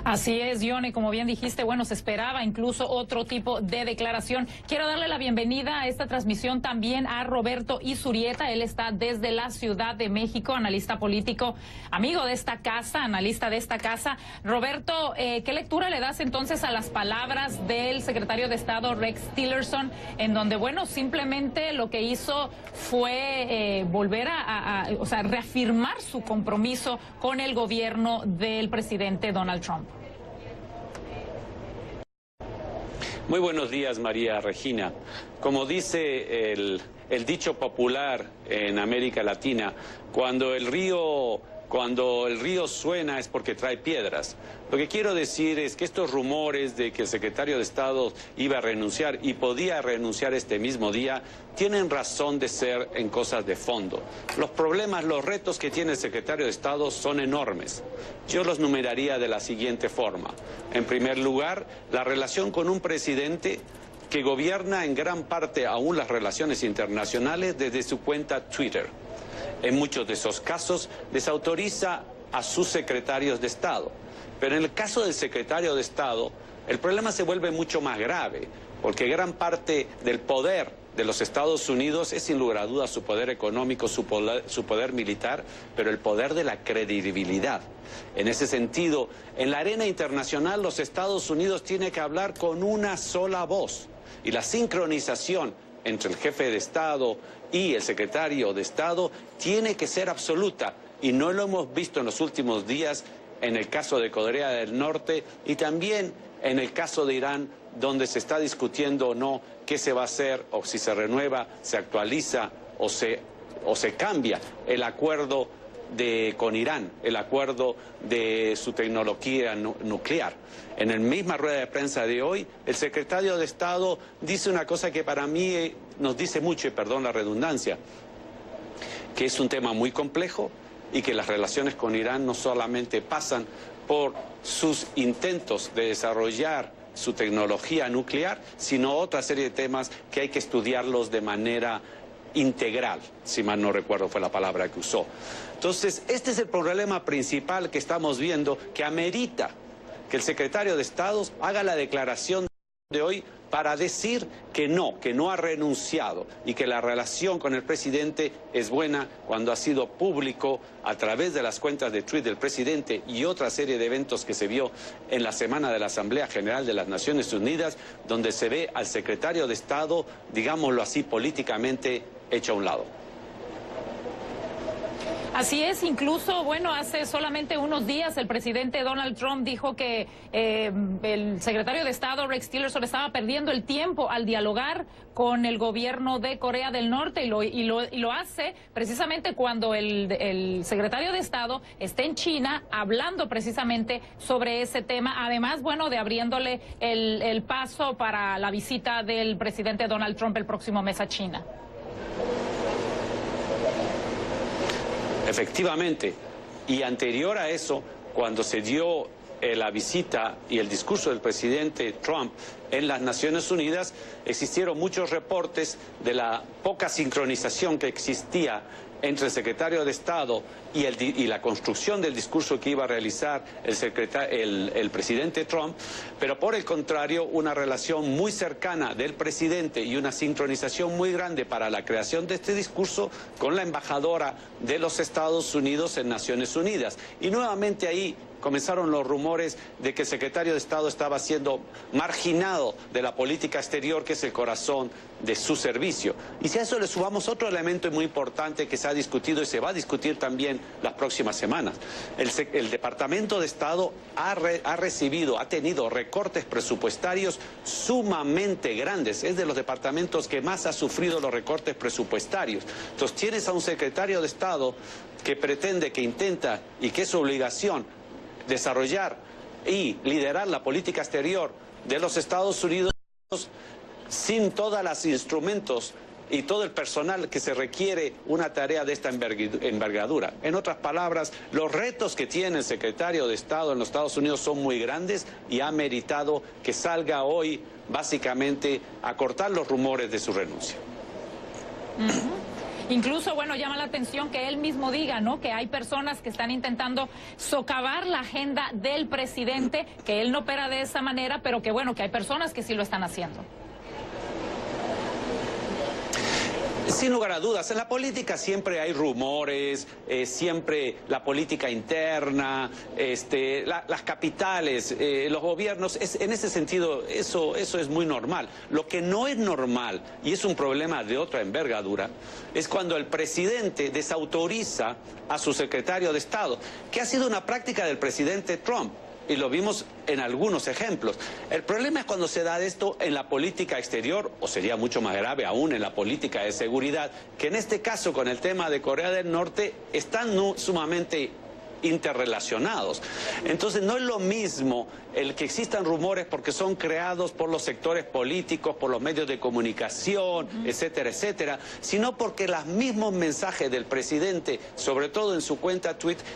Así es, Johnny, como bien dijiste, bueno, se esperaba incluso otro tipo de declaración. Quiero darle la bienvenida a esta transmisión también a Roberto Izurieta. Él está desde la Ciudad de México, analista político, amigo de esta casa, analista de esta casa. Roberto, ¿qué lectura le das entonces a las palabras del secretario de Estado Rex Tillerson, en donde, bueno, simplemente lo que hizo fue volver o sea, reafirmar su compromiso con el gobierno del presidente Donald Trump? Muy buenos días, María Regina. Como dice el dicho popular en América Latina, cuando el río suena es porque trae piedras. Lo que quiero decir es que estos rumores de que el secretario de Estado iba a renunciar y podía renunciar este mismo día, tienen razón de ser en cosas de fondo. Los problemas, los retos que tiene el secretario de Estado son enormes. Yo los numeraría de la siguiente forma. En primer lugar, la relación con un presidente que gobierna en gran parte aún las relaciones internacionales desde su cuenta Twitter. En muchos de esos casos desautoriza a sus secretarios de Estado. Pero en el caso del secretario de Estado, el problema se vuelve mucho más grave, porque gran parte del poder de los Estados Unidos es sin lugar a dudas su poder económico, su poder militar, pero el poder de la credibilidad. En ese sentido, en la arena internacional los Estados Unidos tienen que hablar con una sola voz, y la sincronización entre el jefe de Estado y el secretario de Estado tiene que ser absoluta, y no lo hemos visto en los últimos días en el caso de Corea del Norte y también en el caso de Irán, donde se está discutiendo o no qué se va a hacer, o si se renueva, se actualiza o se cambia el acuerdo con Irán, el acuerdo de su tecnología nuclear. En la misma rueda de prensa de hoy, el secretario de Estado dice una cosa que para mí nos dice mucho, y perdón la redundancia, que es un tema muy complejo y que las relaciones con Irán no solamente pasan por sus intentos de desarrollar su tecnología nuclear, sino otra serie de temas que hay que estudiarlos de manera integral, si mal no recuerdo fue la palabra que usó. Entonces, este es el problema principal que estamos viendo, que amerita que el secretario de Estado haga la declaración de hoy para decir que no ha renunciado y que la relación con el presidente es buena, cuando ha sido público a través de las cuentas de Twitter del presidente y otra serie de eventos que se vio en la semana de la Asamblea General de las Naciones Unidas, donde se ve al secretario de Estado, digámoslo así, políticamente hecho a un lado. Así es, incluso, bueno, hace solamente unos días el presidente Donald Trump dijo que el secretario de Estado Rex Tillerson estaba perdiendo el tiempo al dialogar con el gobierno de Corea del Norte, y lo hace precisamente cuando el secretario de Estado está en China hablando precisamente sobre ese tema, además, bueno, de abriéndole el paso para la visita del presidente Donald Trump el próximo mes a China. Efectivamente, y anterior a eso, cuando se dio la visita y el discurso del presidente Trump en las Naciones Unidas, existieron muchos reportes de la poca sincronización que existía entre el secretario de Estado y la construcción del discurso que iba a realizar el presidente Trump, pero por el contrario, una relación muy cercana del presidente y una sincronización muy grande para la creación de este discurso con la embajadora de los Estados Unidos en Naciones Unidas. Y nuevamente ahí comenzaron los rumores de que el secretario de Estado estaba siendo marginado de la política exterior, que es el corazón de su servicio. Y si a eso le sumamos otro elemento muy importante que se ha discutido y se va a discutir también las próximas semanas, el Departamento de Estado ha tenido recortes presupuestarios sumamente grandes. Es de los departamentos que más ha sufrido los recortes presupuestarios. Entonces tienes a un secretario de Estado que pretende, que intenta y que es su obligación desarrollar y liderar la política exterior de los Estados Unidos sin todos los instrumentos y todo el personal que se requiere una tarea de esta envergadura. En otras palabras, los retos que tiene el secretario de Estado en los Estados Unidos son muy grandes, y ha meritado que salga hoy básicamente a cortar los rumores de su renuncia. Incluso, bueno, llama la atención que él mismo diga, ¿no?, que hay personas que están intentando socavar la agenda del presidente, que él no opera de esa manera, pero que bueno, que hay personas que sí lo están haciendo. Sin lugar a dudas, en la política siempre hay rumores, siempre la política interna, las capitales, los gobiernos, en ese sentido eso es muy normal. Lo que no es normal, y es un problema de otra envergadura, es cuando el presidente desautoriza a su secretario de Estado, que ha sido una práctica del presidente Trump. Y lo vimos en algunos ejemplos. El problema es cuando se da esto en la política exterior, o sería mucho más grave aún en la política de seguridad, que en este caso con el tema de Corea del Norte están sumamente interrelacionados. Entonces no es lo mismo el que existan rumores porque son creados por los sectores políticos, por los medios de comunicación, etcétera, etcétera, sino porque los mismos mensajes del presidente, sobre todo en su cuenta Twitter,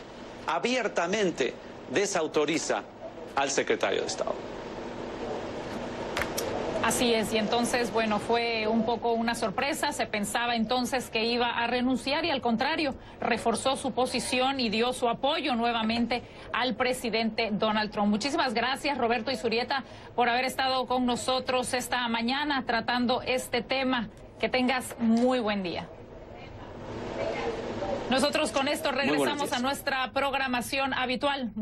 abiertamente desautoriza al secretario de Estado. Así es, y entonces, bueno, fue un poco una sorpresa. Se pensaba entonces que iba a renunciar y al contrario, reforzó su posición y dio su apoyo nuevamente al presidente Donald Trump. Muchísimas gracias, Roberto Izurieta, por haber estado con nosotros esta mañana tratando este tema. Que tengas muy buen día. Nosotros con esto regresamos a nuestra programación habitual.